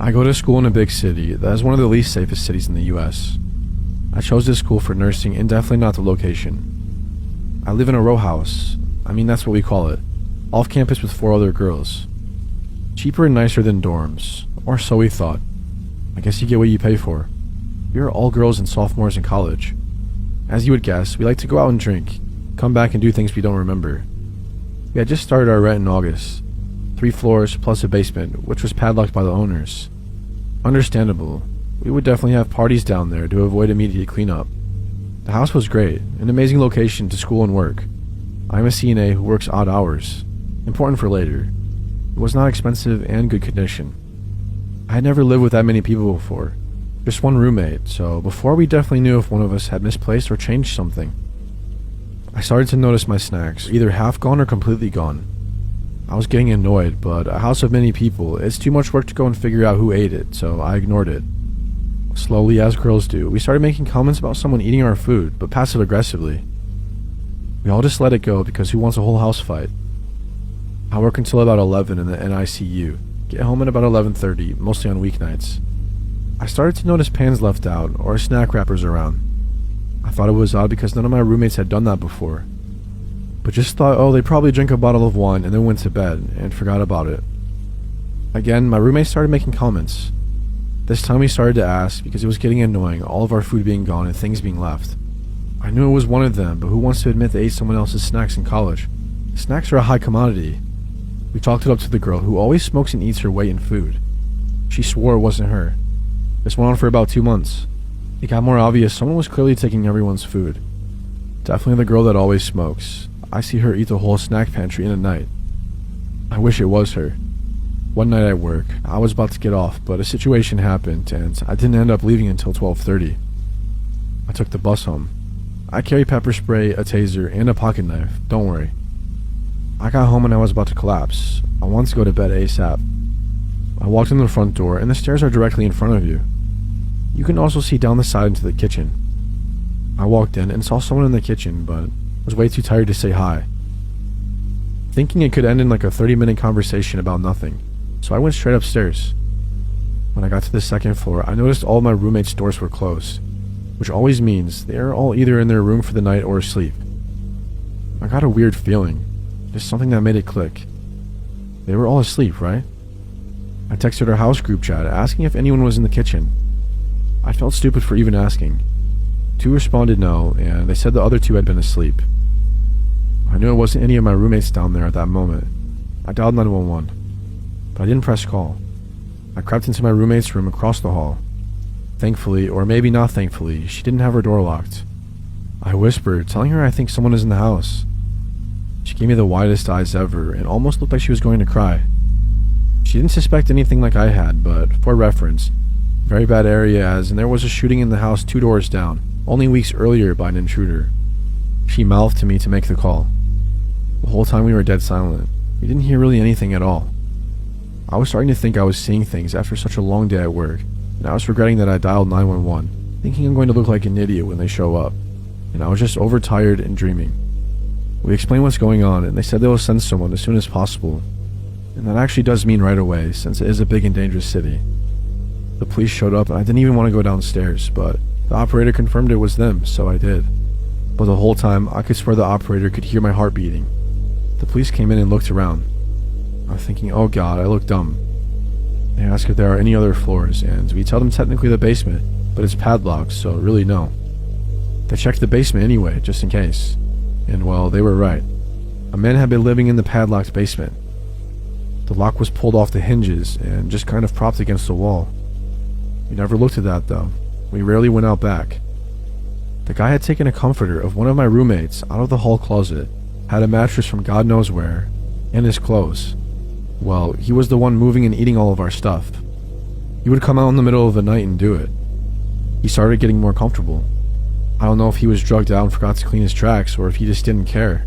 I go to school in a big city that is one of the least safest cities in the US. I chose this school for nursing and definitely not the location. I live in a row house. I mean, that's what we call it. Off campus with 4 other girls. Cheaper and nicer than dorms, or so we thought. I guess you get what you pay for. We are all girls and sophomores in college. As you would guess, we like to go out and drink, come back and do things we don't remember. We had just started our rent in August. 3 floors plus a basement, which was padlocked by the owners. Understandable. We would definitely have parties down there to avoid immediate cleanup. The house was great, an amazing location to school and work. I'm a CNA who works odd hours. Important for later. It was not expensive and good condition. I had never lived with that many people before. Just one roommate, so before we definitely knew if one of us had misplaced or changed something. I started to notice my snacks either half gone or completely gone. I was getting annoyed, but a house of many people, it's too much work to go and figure out who ate it, so I ignored it. Slowly, as girls do, we started making comments about someone eating our food, but passive-aggressively. We all just let it go because who wants a whole house fight? I work until about 11 in the NICU, get home at about 11:30, mostly on weeknights. I started to notice pans left out, or snack wrappers around. I thought it was odd because none of my roommates had done that before. But just thought, oh, they probably drank a bottle of wine and then went to bed, and forgot about it. Again, my roommates started making comments. This time we started to ask because it was getting annoying, all of our food being gone and things being left. I knew it was one of them, but who wants to admit they ate someone else's snacks in college? Snacks are a high commodity. We talked it up to the girl who always smokes and eats her weight in food. She swore it wasn't her. This went on for about 2 months. It got more obvious someone was clearly taking everyone's food. Definitely the girl that always smokes. I see her eat the whole snack pantry in a night. I wish it was her. One night at work, I was about to get off, but a situation happened and I didn't end up leaving until 12:30. I took the bus home. I carry pepper spray, a taser, and a pocket knife, don't worry. I got home and I was about to collapse. I wanted to go to bed ASAP. I walked in the front door and the stairs are directly in front of you. You can also see down the side into the kitchen. I walked in and saw someone in the kitchen, but was way too tired to say hi. Thinking it could end in like a 30-minute conversation about nothing, so I went straight upstairs. When I got to the second floor, I noticed all my roommates' doors were closed, which always means they are all either in their room for the night or asleep. I got a weird feeling, just something that made it click. They were all asleep, right? I texted our house group chat asking if anyone was in the kitchen. I felt stupid for even asking. 2 responded no, and they said the other 2 had been asleep. I knew it wasn't any of my roommates down there at that moment. I dialed 911, but I didn't press call. I crept into my roommate's room across the hall. Thankfully, or maybe not thankfully, she didn't have her door locked. I whispered, telling her I think someone is in the house. She gave me the widest eyes ever and almost looked like she was going to cry. She didn't suspect anything like I had, but for reference, very bad area as and there was a shooting in the house 2 doors down, only weeks earlier by an intruder. She mouthed to me to make the call. The whole time we were dead silent. We didn't hear really anything at all. I was starting to think I was seeing things after such a long day at work, and I was regretting that I dialed 911, thinking I'm going to look like an idiot when they show up, and I was just overtired and dreaming. We explained what's going on, and they said they will send someone as soon as possible, and that actually does mean right away, since it is a big and dangerous city. The police showed up, and I didn't even want to go downstairs, but the operator confirmed it was them, so I did. But the whole time, I could swear the operator could hear my heart beating. The police came in and looked around. I was thinking, oh god, I look dumb. They ask if there are any other floors, and we tell them technically the basement, but it's padlocked, so really no. They checked the basement anyway, just in case. And well, they were right. A man had been living in the padlocked basement. The lock was pulled off the hinges and just kind of propped against the wall. We never looked at that though. We rarely went out back. The guy had taken a comforter of one of my roommates out of the hall closet, had a mattress from God knows where, and his clothes. Well, he was the one moving and eating all of our stuff. He would come out in the middle of the night and do it. He started getting more comfortable. I don't know if he was drugged out and forgot to clean his tracks, or if he just didn't care.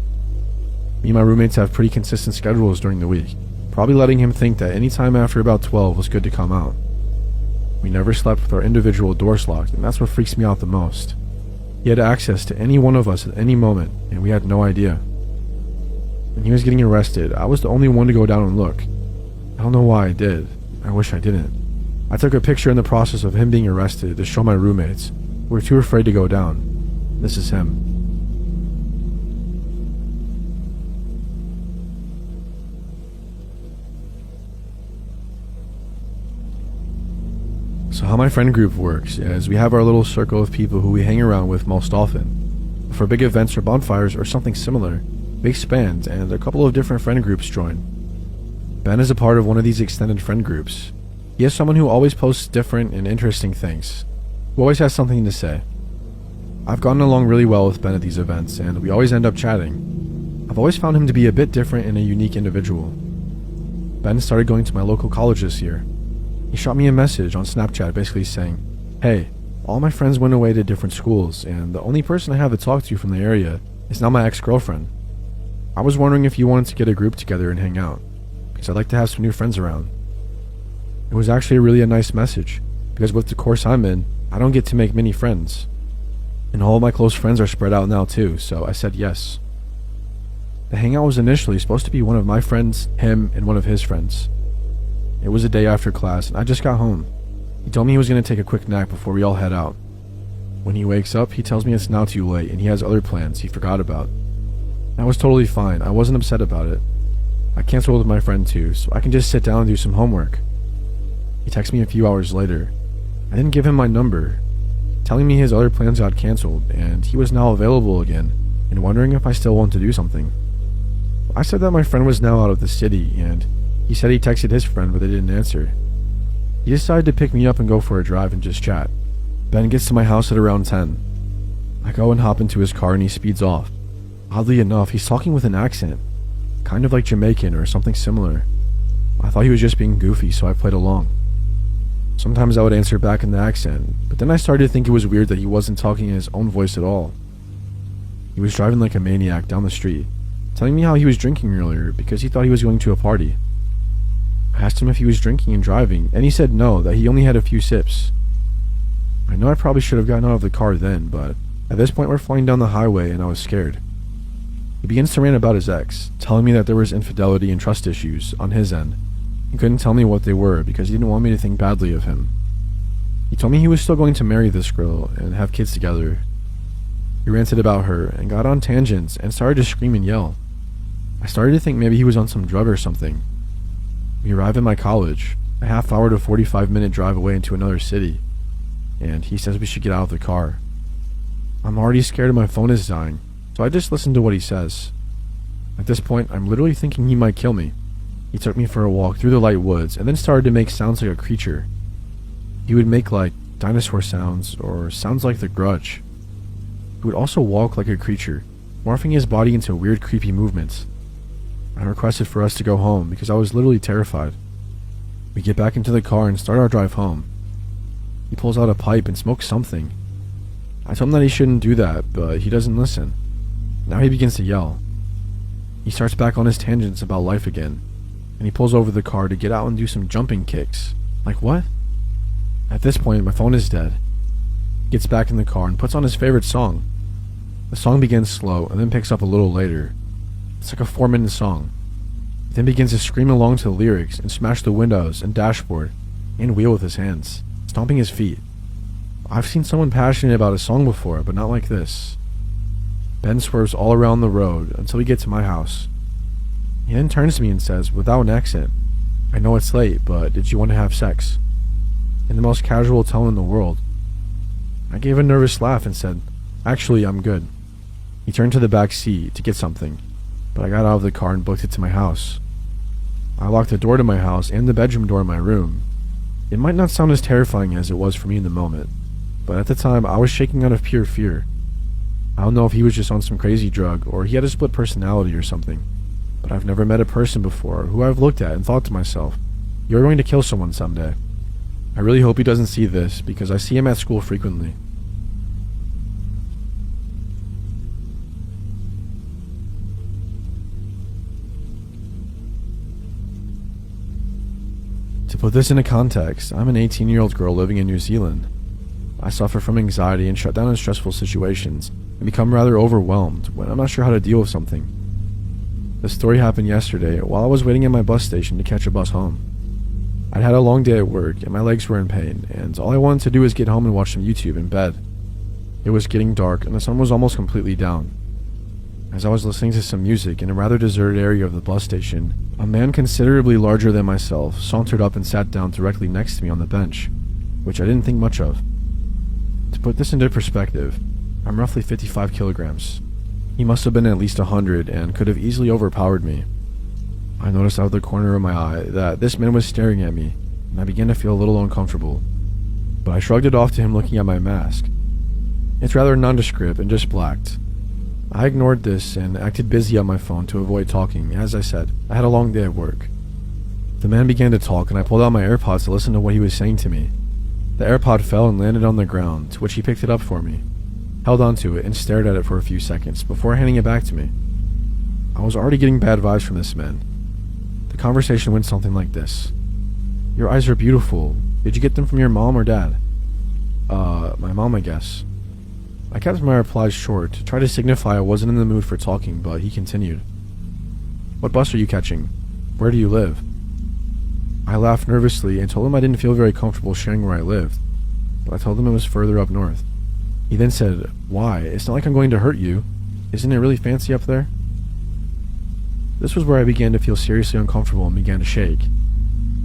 Me and my roommates have pretty consistent schedules during the week, probably letting him think that any time after about 12 was good to come out. We never slept with our individual doors locked, and that's what freaks me out the most. He had access to any one of us at any moment, and we had no idea. When he was getting arrested, I was the only one to go down and look. I don't know why I did. I wish I didn't. I took a picture in the process of him being arrested to show my roommates, who were too afraid to go down. This is him. So how my friend group works is we have our little circle of people who we hang around with most often. For big events or bonfires or something similar, we expand and a couple of different friend groups join. Ben is a part of one of these extended friend groups. He is someone who always posts different and interesting things, who always has something to say. I've gotten along really well with Ben at these events and we always end up chatting. I've always found him to be a bit different and a unique individual. Ben started going to my local college this year. He shot me a message on Snapchat basically saying, "Hey, all my friends went away to different schools and the only person I have to talk to from the area is now my ex-girlfriend. I was wondering if you wanted to get a group together and hang out, because I'd like to have some new friends around." It was actually really a nice message, because with the course I'm in, I don't get to make many friends. And all of my close friends are spread out now too, so I said yes. The hangout was initially supposed to be one of my friends, him, and one of his friends. It was a day after class, and I just got home. He told me he was going to take a quick nap before we all head out. When he wakes up, he tells me it's now too late and he has other plans he forgot about. That was totally fine. I wasn't upset about it. I canceled with my friend too, so I can just sit down and do some homework. He texted me a few hours later. I didn't give him my number, telling me his other plans got canceled and he was now available again and wondering if I still want to do something. I said that my friend was now out of the city and he said he texted his friend but they didn't answer. He decided to pick me up and go for a drive and just chat. Ben gets to my house at around 10. I go and hop into his car and he speeds off. Oddly enough, he's talking with an accent, kind of like Jamaican or something similar. I thought he was just being goofy, so I played along. Sometimes I would answer back in the accent, but then I started to think it was weird that he wasn't talking in his own voice at all. He was driving like a maniac down the street, telling me how he was drinking earlier because he thought he was going to a party. I asked him if he was drinking and driving, and he said no, that he only had a few sips. I know I probably should have gotten out of the car then, but at this point we're flying down the highway and I was scared. He begins to rant about his ex, telling me that there was infidelity and trust issues on his end. He couldn't tell me what they were because he didn't want me to think badly of him. He told me he was still going to marry this girl and have kids together. He ranted about her and got on tangents and started to scream and yell. I started to think maybe he was on some drug or something. We arrive at my college, a half-hour to 45-minute drive away into another city, and he says we should get out of the car. I'm already scared and my phone is dying, so I just listen to what he says. At this point, I'm literally thinking he might kill me. He took me for a walk through the light woods and then started to make sounds like a creature. He would make like dinosaur sounds or sounds like the Grudge. He would also walk like a creature, morphing his body into weird creepy movements. I requested for us to go home because I was literally terrified. We get back into the car and start our drive home. He pulls out a pipe and smokes something. I told him that he shouldn't do that, but he doesn't listen. Now he begins to yell. He starts back on his tangents about life again, and he pulls over the car to get out and do some jumping kicks. Like what? At this point, my phone is dead. He gets back in the car and puts on his favorite song. The song begins slow and then picks up a little later. It's like a 4-minute song. He then begins to scream along to the lyrics and smash the windows and dashboard and wheel with his hands, stomping his feet. I've seen someone passionate about a song before, but not like this. Ben swerves all around the road until we get to my house. He then turns to me and says, without an accent, "I know it's late, but did you want to have sex?" In the most casual tone in the world. I gave a nervous laugh and said, "Actually, I'm good." He turned to the back seat to get something, but I got out of the car and booked it to my house. I locked the door to my house and the bedroom door in my room. It might not sound as terrifying as it was for me in the moment, but at the time I was shaking out of pure fear. I don't know if he was just on some crazy drug or he had a split personality or something, but I've never met a person before who I've looked at and thought to myself, "You're going to kill someone someday." I really hope he doesn't see this because I see him at school frequently. To put this into context, I'm an 18-year-old girl living in New Zealand. I suffer from anxiety and shut down in stressful situations and become rather overwhelmed when I'm not sure how to deal with something. This story happened yesterday while I was waiting at my bus station to catch a bus home. I'd had a long day at work and my legs were in pain, and all I wanted to do was get home and watch some YouTube in bed. It was getting dark and the sun was almost completely down. As I was listening to some music in a rather deserted area of the bus station, a man considerably larger than myself sauntered up and sat down directly next to me on the bench, which I didn't think much of. To put this into perspective, I'm roughly 55 kilograms. He must have been at least 100 and could have easily overpowered me. I noticed out of the corner of my eye that this man was staring at me, and I began to feel a little uncomfortable. But I shrugged it off to him looking at my mask. It's rather nondescript and just blacked. I ignored this and acted busy on my phone to avoid talking. As I said, I had a long day at work. The man began to talk and I pulled out my AirPods to listen to what he was saying to me. The AirPod fell and landed on the ground, to which he picked it up for me, held onto it and stared at it for a few seconds before handing it back to me. I was already getting bad vibes from this man. The conversation went something like this. "Your eyes are beautiful. Did you get them from your mom or dad?" My mom, I guess." I kept my replies short to try to signify I wasn't in the mood for talking, but he continued. "What bus are you catching? Where do you live?" I laughed nervously and told him I didn't feel very comfortable sharing where I lived, but I told him it was further up north. He then said, "Why? It's not like I'm going to hurt you. Isn't it really fancy up there?" This was where I began to feel seriously uncomfortable and began to shake.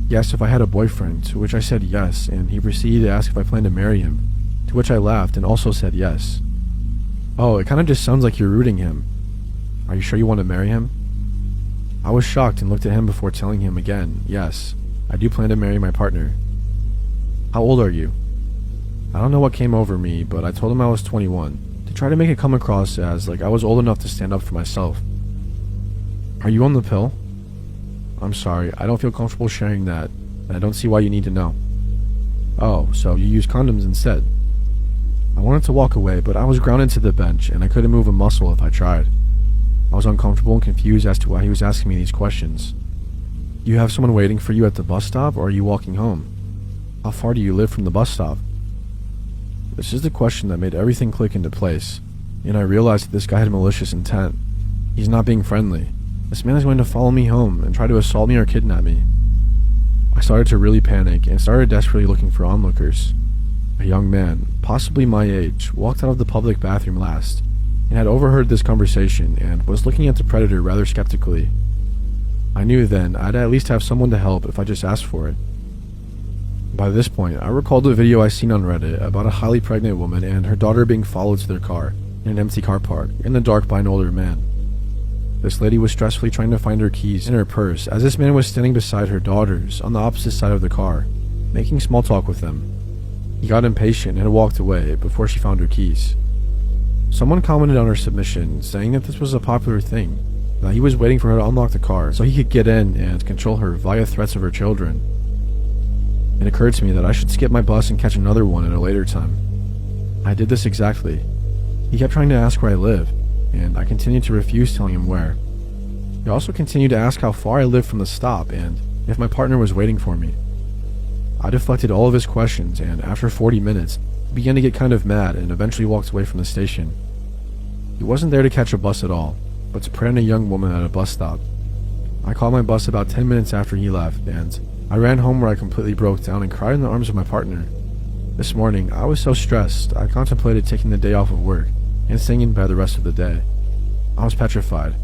He asked if I had a boyfriend, to which I said yes, and he proceeded to ask if I planned to marry him, to which I laughed and also said yes. "Oh, it kind of just sounds like you're rooting him. Are you sure you want to marry him?" I was shocked and looked at him before telling him again, "Yes, I do plan to marry my partner." "How old are you?" I don't know what came over me, but I told him I was 21, to try to make it come across as like I was old enough to stand up for myself. "Are you on the pill?" "I'm sorry, I don't feel comfortable sharing that, and I don't see why you need to know." "Oh, so you use condoms instead?" I wanted to walk away, but I was grounded to the bench, and I couldn't move a muscle if I tried. I was uncomfortable and confused as to why he was asking me these questions. "You have someone waiting for you at the bus stop, or are you walking home? How far do you live from the bus stop?" This is the question that made everything click into place, and I realized that this guy had malicious intent. He's not being friendly. This man is going to follow me home and try to assault me or kidnap me. I started to really panic and started desperately looking for onlookers. A young man, possibly my age, walked out of the public bathroom last, and had overheard this conversation and was looking at the predator rather skeptically. I knew then I'd at least have someone to help if I just asked for it. By this point, I recalled a video I seen on Reddit about a highly pregnant woman and her daughter being followed to their car in an empty car park in the dark by an older man. This lady was stressfully trying to find her keys in her purse as this man was standing beside her daughters on the opposite side of the car, making small talk with them. He got impatient and walked away before she found her keys. Someone commented on her submission, saying that this was a popular thing, that he was waiting for her to unlock the car so he could get in and control her via threats of her children. It occurred to me that I should skip my bus and catch another one at a later time. I did this exactly. He kept trying to ask where I live, and I continued to refuse telling him where. He also continued to ask how far I lived from the stop and if my partner was waiting for me. I deflected all of his questions, and after 40 minutes, he began to get kind of mad and eventually walked away from the station. He wasn't there to catch a bus at all, but to prey on a young woman at a bus stop. I caught my bus about 10 minutes after he left, and I ran home where I completely broke down and cried in the arms of my partner. This morning, I was so stressed, I contemplated taking the day off of work and staying in bed the rest of the day. I was petrified.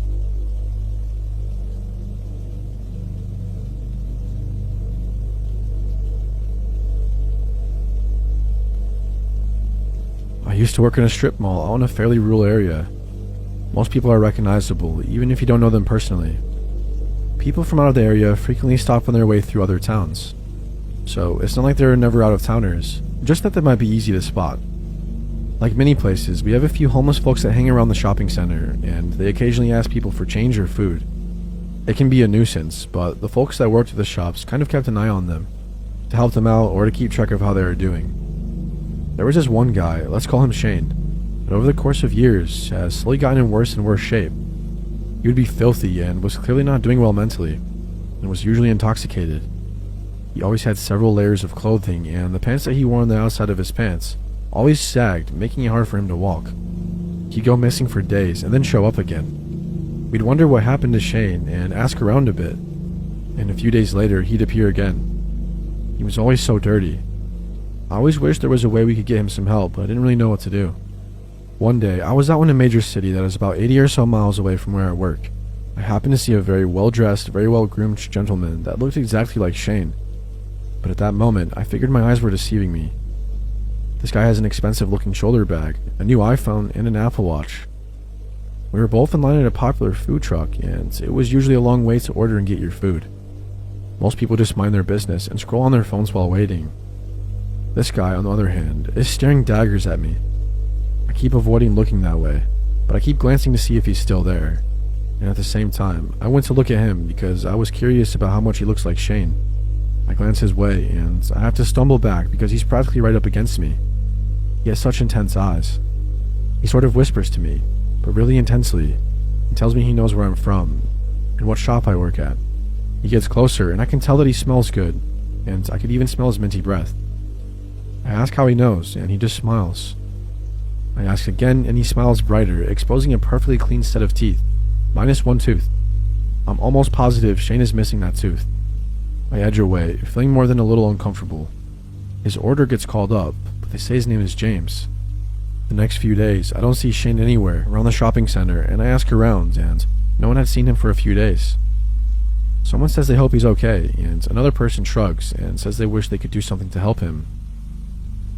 I used to work in a strip mall out in a fairly rural area. Most people are recognizable, even if you don't know them personally. People from out of the area frequently stop on their way through other towns. So it's not like they're never out-of-towners, just that they might be easy to spot. Like many places, we have a few homeless folks that hang around the shopping center, and they occasionally ask people for change or food. It can be a nuisance, but the folks that worked at the shops kind of kept an eye on them, to help them out or to keep track of how they were doing. There was this one guy, let's call him Shane, that over the course of years has slowly gotten in worse and worse shape. He would be filthy and was clearly not doing well mentally, and was usually intoxicated. He always had several layers of clothing, and the pants that he wore on the outside of his pants always sagged, making it hard for him to walk. He'd go missing for days and then show up again. We'd wonder what happened to Shane and ask around a bit, and a few days later he'd appear again. He was always so dirty. I always wished there was a way we could get him some help, but I didn't really know what to do. One day, I was out in a major city that is about 80 or so miles away from where I work. I happened to see a very well-dressed, very well-groomed gentleman that looked exactly like Shane. But at that moment, I figured my eyes were deceiving me. This guy has an expensive-looking shoulder bag, a new iPhone, and an Apple Watch. We were both in line at a popular food truck, and it was usually a long wait to order and get your food. Most people just mind their business and scroll on their phones while waiting. This guy, on the other hand, is staring daggers at me. I keep avoiding looking that way, but I keep glancing to see if he's still there. And at the same time, I went to look at him because I was curious about how much he looks like Shane. I glance his way, and I have to stumble back because he's practically right up against me. He has such intense eyes. He sort of whispers to me, but really intensely, and tells me he knows where I'm from and what shop I work at. He gets closer, and I can tell that he smells good, and I could even smell his minty breath. I ask how he knows, and he just smiles. I ask again, and he smiles brighter, exposing a perfectly clean set of teeth, minus one tooth. I'm almost positive Shane is missing that tooth. I edge away, feeling more than a little uncomfortable. His order gets called up, but they say his name is James. The next few days, I don't see Shane anywhere around the shopping center, and I ask around, and no one had seen him for a few days. Someone says they hope he's okay, and another person shrugs and says they wish they could do something to help him.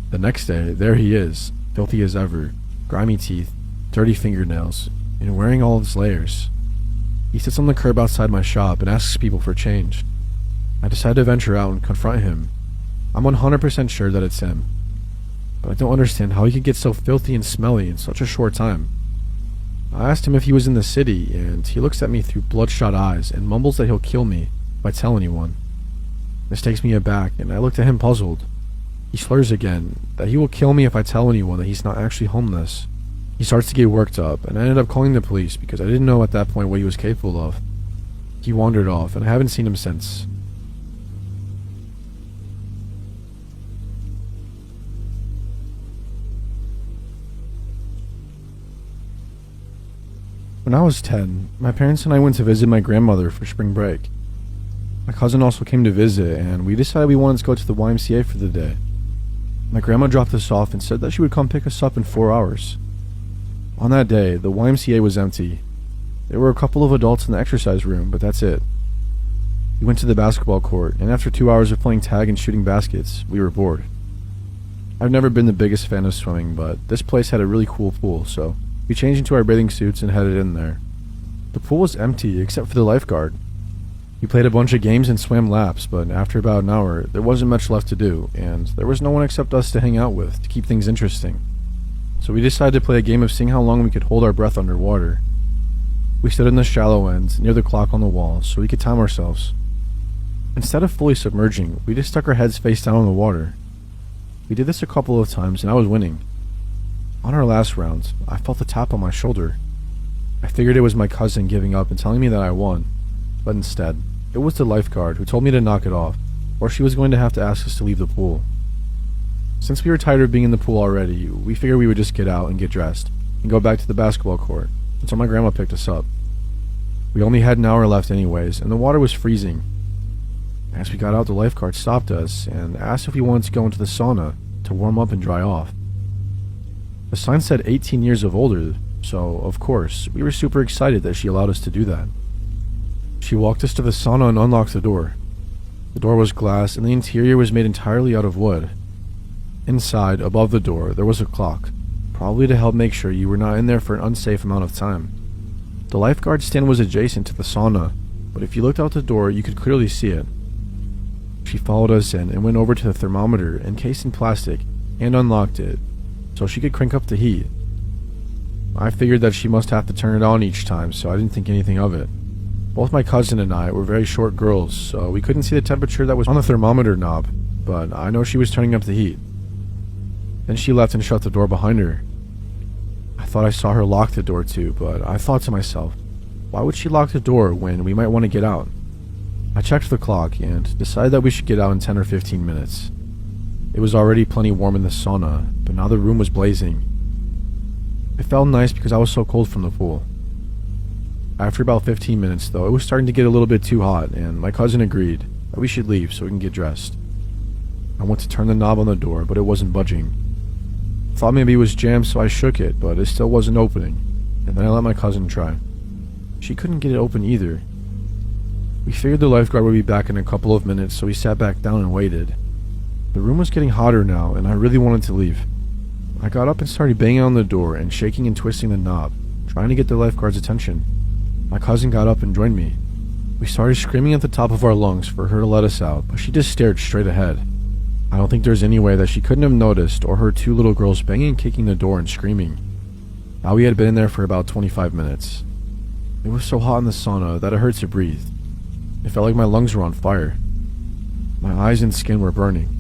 The next day, there he is, filthy as ever, grimy teeth, dirty fingernails, and wearing all of his layers. He sits on the curb outside my shop and asks people for change. I decide to venture out and confront him. I'm 100% sure that it's him, but I don't understand how he could get so filthy and smelly in such a short time. I asked him if he was in the city, and he looks at me through bloodshot eyes and mumbles that he'll kill me if I tell anyone. This takes me aback, and I look at him puzzled. He slurs again, that he will kill me if I tell anyone that he's not actually homeless. He starts to get worked up, and I ended up calling the police because I didn't know at that point what he was capable of. He wandered off, and I haven't seen him since. When I was 10, my parents and I went to visit my grandmother for spring break. My cousin also came to visit, and we decided we wanted to go to the YMCA for the day. My grandma dropped us off and said that she would come pick us up in 4 hours. On that day, the YMCA was empty. There were a couple of adults in the exercise room, but that's it. We went to the basketball court, and after 2 hours of playing tag and shooting baskets, we were bored. I've never been the biggest fan of swimming, but this place had a really cool pool, so we changed into our bathing suits and headed in there. The pool was empty except for the lifeguard. We played a bunch of games and swam laps, but after about an hour, there wasn't much left to do, and there was no one except us to hang out with to keep things interesting. So we decided to play a game of seeing how long we could hold our breath underwater. We stood in the shallow end, near the clock on the wall, so we could time ourselves. Instead of fully submerging, we just stuck our heads face down in the water. We did this a couple of times, and I was winning. On our last round, I felt a tap on my shoulder. I figured it was my cousin giving up and telling me that I won, but instead, it was the lifeguard who told me to knock it off, or she was going to have to ask us to leave the pool. Since we were tired of being in the pool already, we figured we would just get out and get dressed, and go back to the basketball court, until my grandma picked us up. We only had an hour left anyways, and the water was freezing. As we got out, the lifeguard stopped us and asked if we wanted to go into the sauna to warm up and dry off. The sign said 18 years of older, so, of course, we were super excited that she allowed us to do that. She walked us to the sauna and unlocked the door. The door was glass, and the interior was made entirely out of wood. Inside, above the door, there was a clock, probably to help make sure you were not in there for an unsafe amount of time. The lifeguard stand was adjacent to the sauna, but if you looked out the door, you could clearly see it. She followed us in and went over to the thermometer encased in plastic and unlocked it, so she could crank up the heat. I figured that she must have to turn it on each time, so I didn't think anything of it. Both my cousin and I were very short girls, so we couldn't see the temperature that was on the thermometer knob, but I know she was turning up the heat. Then she left and shut the door behind her. I thought I saw her lock the door too, but I thought to myself, why would she lock the door when we might want to get out? I checked the clock and decided that we should get out in 10 or 15 minutes. It was already plenty warm in the sauna, but now the room was blazing. It felt nice because I was so cold from the pool. After about 15 minutes though, it was starting to get a little bit too hot, and my cousin agreed that we should leave so we can get dressed. I went to turn the knob on the door, but it wasn't budging. Thought maybe it was jammed, so I shook it, but it still wasn't opening, and then I let my cousin try. She couldn't get it open either. We figured the lifeguard would be back in a couple of minutes, so we sat back down and waited. The room was getting hotter now, and I really wanted to leave. I got up and started banging on the door and shaking and twisting the knob, trying to get the lifeguard's attention. My cousin got up and joined me. We started screaming at the top of our lungs for her to let us out, but she just stared straight ahead. I don't think there's any way that she couldn't have noticed or heard two little girls banging and kicking the door and screaming. Now we had been in there for about 25 minutes. It was so hot in the sauna that it hurt to breathe. It felt like my lungs were on fire. My eyes and skin were burning.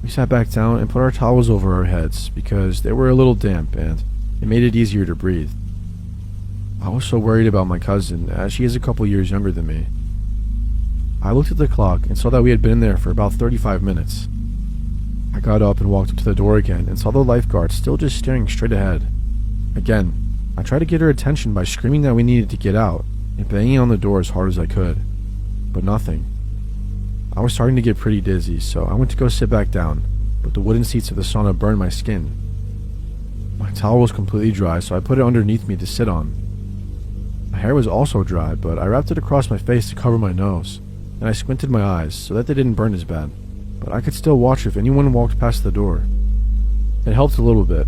We sat back down and put our towels over our heads because they were a little damp and it made it easier to breathe. I was so worried about my cousin, as she is a couple years younger than me. I looked at the clock and saw that we had been in there for about 35 minutes. I got up and walked up to the door again and saw the lifeguard still just staring straight ahead. Again, I tried to get her attention by screaming that we needed to get out and banging on the door as hard as I could, but nothing. I was starting to get pretty dizzy, so I went to go sit back down, but the wooden seats of the sauna burned my skin. My towel was completely dry, so I put it underneath me to sit on. My hair was also dry, but I wrapped it across my face to cover my nose, and I squinted my eyes so that they didn't burn as bad, but I could still watch if anyone walked past the door. It helped a little bit.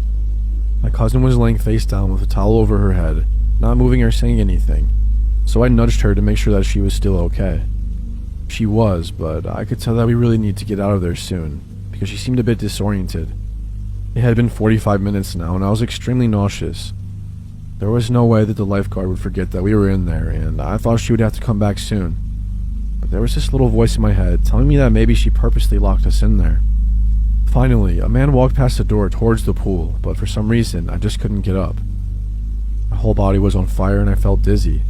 My cousin was laying face down with a towel over her head, not moving or saying anything, so I nudged her to make sure that she was still okay. She was, but I could tell that we really need to get out of there soon, because she seemed a bit disoriented. It had been 45 minutes now, and I was extremely nauseous. There was no way that the lifeguard would forget that we were in there, and I thought she would have to come back soon. But there was this little voice in my head telling me that maybe she purposely locked us in there. Finally, a man walked past the door towards the pool, but for some reason, I just couldn't get up. My whole body was on fire and I felt dizzy.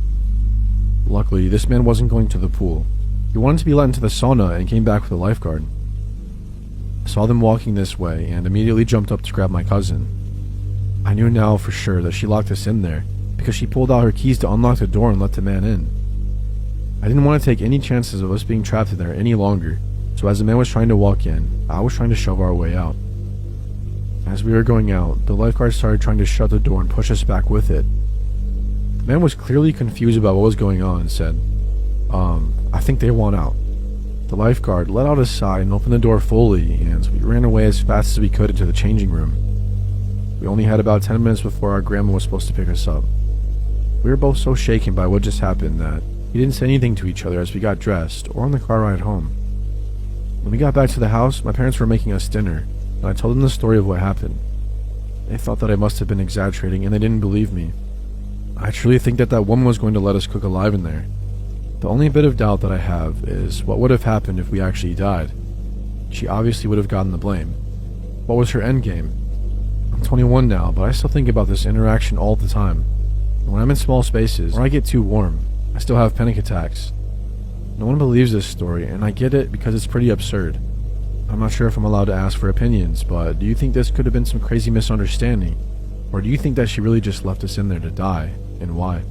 Luckily, this man wasn't going to the pool. He wanted to be let into the sauna and came back with a lifeguard. I saw them walking this way and immediately jumped up to grab my cousin. I knew now for sure that she locked us in there because she pulled out her keys to unlock the door and let the man in. I didn't want to take any chances of us being trapped in there any longer, so as the man was trying to walk in, I was trying to shove our way out. As we were going out, the lifeguard started trying to shut the door and push us back with it. The man was clearly confused about what was going on and said, I think they want out. The lifeguard let out a sigh and opened the door fully, and we ran away as fast as we could into the changing room. We only had about 10 minutes before our grandma was supposed to pick us up. We were both so shaken by what just happened that we didn't say anything to each other as we got dressed or on the car ride home. When we got back to the house, my parents were making us dinner, and I told them the story of what happened. They thought that I must have been exaggerating, and they didn't believe me. I truly think that that woman was going to let us cook alive in there. The only bit of doubt that I have is what would have happened if we actually died. She obviously would have gotten the blame. What was her endgame? I'm 21 now, but I still think about this interaction all the time. And when I'm in small spaces, or I get too warm, I still have panic attacks. No one believes this story, and I get it because it's pretty absurd. I'm not sure if I'm allowed to ask for opinions, but do you think this could have been some crazy misunderstanding? Or do you think that she really just left us in there to die, and why?